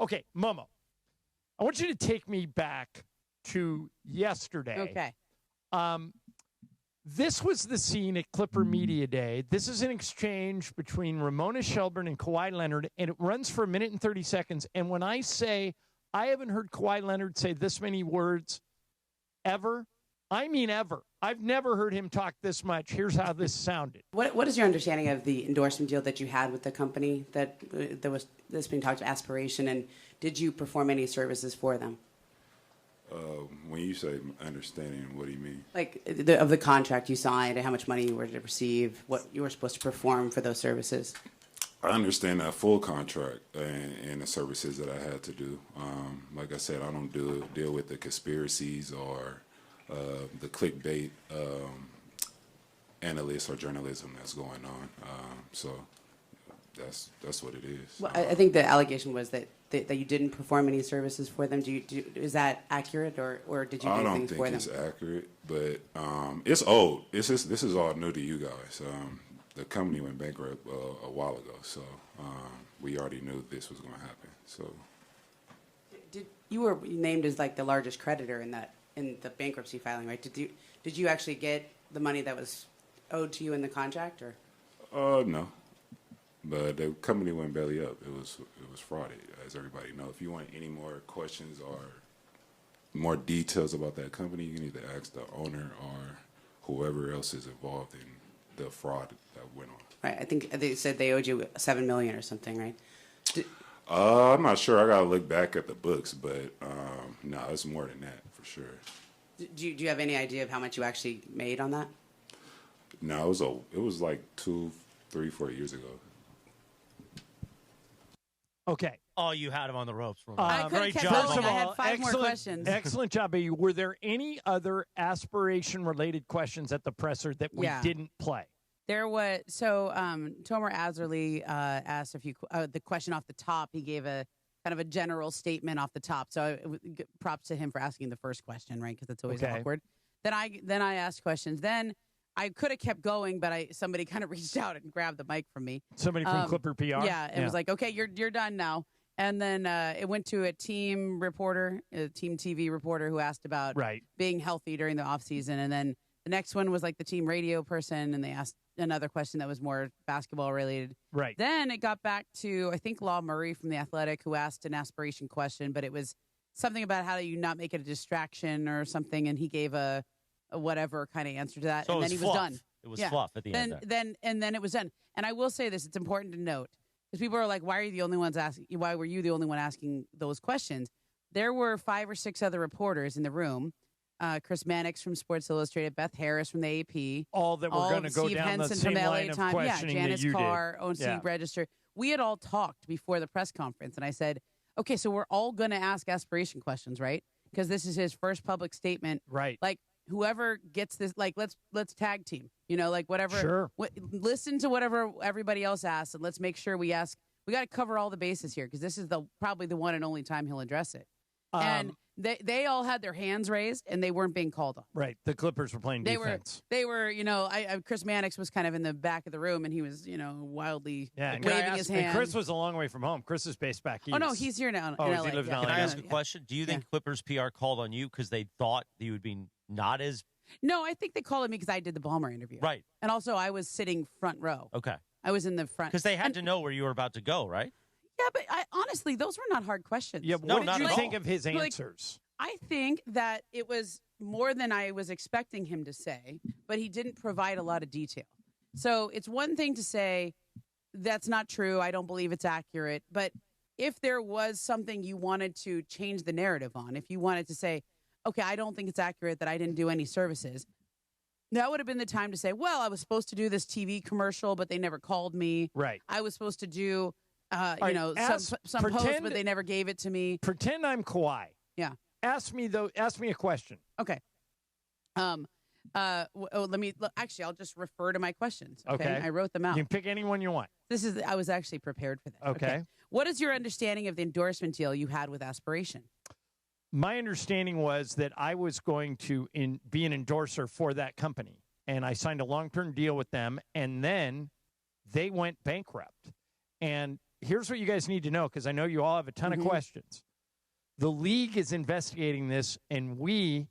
Okay, Momo, I want you to take me back to yesterday. Okay. This was the scene at Clipper Media Day. This is an exchange between Ramona Shelburne and Kawhi Leonard, and it runs for 1 minute and 30 seconds. And when I say I haven't heard Kawhi Leonard say this many words ever, I mean ever. I've never heard him talk this much. Here's how this sounded. What is your understanding of the endorsement deal that you had with the company that's being talked to Aspiration, and did you perform any services for them? When you say understanding, what do you mean? Like of the contract you signed and how much money you were to receive, what you were supposed to perform for those services? I understand that full contract and the services that I had to do. Like I said, I don't deal with the conspiracies or the clickbait analysts or journalism that's going on. So that's what it is. Well, I think the allegation was that you didn't perform any services for them. Is that accurate, or did you do things for them? I don't think it's accurate, but it's old. This is all new to you guys. The company went bankrupt a while ago, so we already knew this was going to happen. So, you were named as like the largest creditor in the bankruptcy filing, right? Did you actually get the money that was owed to you in the contract, or? No. But the company went belly up. It was frauded, as everybody knows. If you want any more questions or more details about that company, you can either ask the owner or whoever else is involved in the fraud that went on. Right. I think they said they owed you $7 million or something, right? I'm not sure. I gotta look back at the books, but no, it's more than that for sure. Do you have any idea of how much you actually made on that? No, it was like 2, 3, 4 years ago. Okay. Oh, you had him on the ropes. Great job. First of I had all, 5 more questions. Excellent job, baby. Were there any other aspiration-related questions at the presser that we didn't play? There was Tomer Azerly asked the question off the top. He gave a kind of a general statement off the top. So props to him for asking the first question, right? Because it's always awkward. Then I asked questions. Then I could have kept going, but somebody kind of reached out and grabbed the mic from me. Somebody from Clipper PR? Yeah, and was like, okay, you're done now. And then it went to a team reporter, a team TV reporter who asked about being healthy during the off season. And then the next one was like the team radio person, and they asked another question that was more basketball related. Right. Then it got back to, I think, Law Murray from The Athletic, who asked an aspiration question, but it was something about how do you not make it a distraction or something, and he gave a whatever kind of answer to that, so and then he was done. It was fluff at the end. Then it was done. And I will say this: it's important to note because people are like, "Why are you the only ones asking? Why were you the only one asking those questions?" There were 5 or 6 other reporters in the room. Chris Mannix from Sports Illustrated, Beth Harris from the AP, all that were going to go Steve down Henson the same from LA line of Times, questioning Janice that you Carr, did. OC Register. We had all talked before the press conference, and I said, "Okay, so we're all going to ask aspiration questions, right? Because this is his first public statement, right? Like." Whoever gets this, like, let's tag team, like whatever. Sure. Listen to whatever everybody else asks, and let's make sure we ask. We got to cover all the bases here because this is probably the one and only time he'll address it. And they all had their hands raised, and they weren't being called on. Right. The Clippers were playing defense. They were, Chris Mannix was kind of in the back of the room, and he was, wildly waving his hand. And Chris was a long way from home. Chris is based back east. Oh, no, he's here now in LA. LA. He lives in LA. Can I ask a question? Do you think Clippers PR called on you because they thought you would be not as... No, I think they called me because I did the Ballmer interview. Right. And also, I was sitting front row. Okay. I was in the front. Because they had to know where you were about to go, right? Yeah, but honestly, those were not hard questions. Yeah, what did you think of his answers? I think that it was more than I was expecting him to say, but he didn't provide a lot of detail. So it's one thing to say, that's not true, I don't believe it's accurate, but if there was something you wanted to change the narrative on, if you wanted to say, okay, I don't think it's accurate that I didn't do any services, that would have been the time to say, well, I was supposed to do this TV commercial, but they never called me. Right. I was supposed to do, some post, but they never gave it to me. Pretend I'm Kawhi. Yeah. Ask me a question. Okay. Actually, I'll just refer to my questions. Okay. I wrote them out. You can pick any one you want. I was actually prepared for that. Okay. What is your understanding of the endorsement deal you had with Aspiration? My understanding was that I was going to be an endorser for that company, and I signed a long-term deal with them, and then they went bankrupt. And here's what you guys need to know, because I know you all have a ton of questions. The league is investigating this, and we,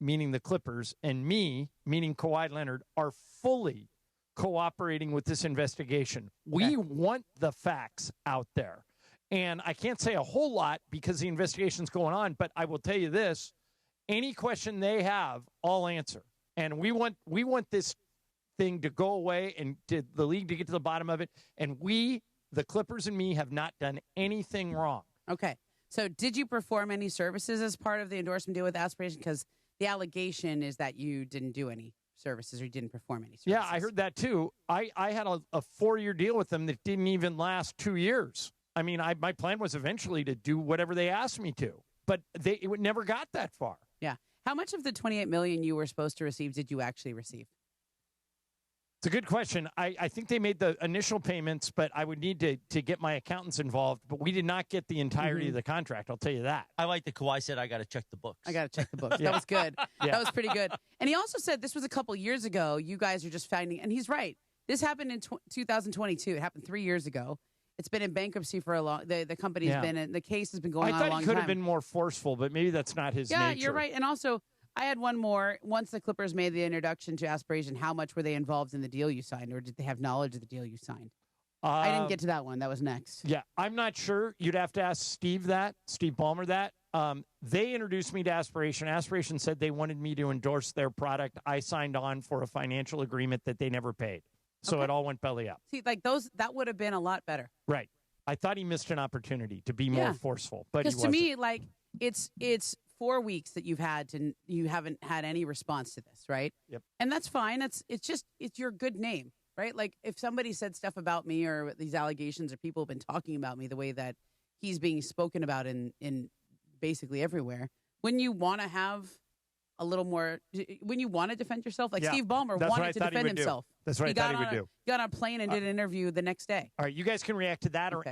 meaning the Clippers, and me, meaning Kawhi Leonard, are fully cooperating with this investigation. We want the facts out there. And I can't say a whole lot because the investigation's going on, but I will tell you this. Any question they have, I'll answer. And we want this thing to go away and the league to get to the bottom of it. And we, the Clippers and me, have not done anything wrong. Okay. So did you perform any services as part of the endorsement deal with Aspiration? Because the allegation is that you didn't do any services or you didn't perform any services. Yeah, I heard that too. I had a 4-year deal with them that didn't even last 2 years. I mean, my plan was eventually to do whatever they asked me to, but it never got that far. Yeah. How much of the $28 million you were supposed to receive did you actually receive? It's a good question. I think they made the initial payments, but I would need to get my accountants involved. But we did not get the entirety of the contract. I'll tell you that. I like that Kawhi said, I got to check the books. I got to check the books. That was good. That was pretty good. And he also said this was a couple years ago. You guys are just finding, and he's right. This happened in 2022. It happened 3 years ago. It's been in bankruptcy for a long. The company's been in. The case has been going on a long time. I thought he could have been more forceful, but maybe that's not his nature. Yeah, you're right. And also, I had one more. Once the Clippers made the introduction to Aspiration, how much were they involved in the deal you signed, or did they have knowledge of the deal you signed? I didn't get to that one. That was next. Yeah, I'm not sure. You'd have to ask Steve Ballmer that. They introduced me to Aspiration. Aspiration said they wanted me to endorse their product. I signed on for a financial agreement that they never paid. So it all went belly up. See, like that would have been a lot better. Right. I thought he missed an opportunity to be more forceful, but he wasn't. Because to me, like it's 4 weeks that you haven't had any response to this, right? Yep. And that's fine. It's your good name, right? Like if somebody said stuff about me or these allegations or people have been talking about me the way that he's being spoken about in basically everywhere, when you want to have a little more, when you want to defend yourself, like Steve Ballmer wanted to defend himself. That's what I thought he would do. He got on a plane and did an interview the next day. All right, you guys can react to that or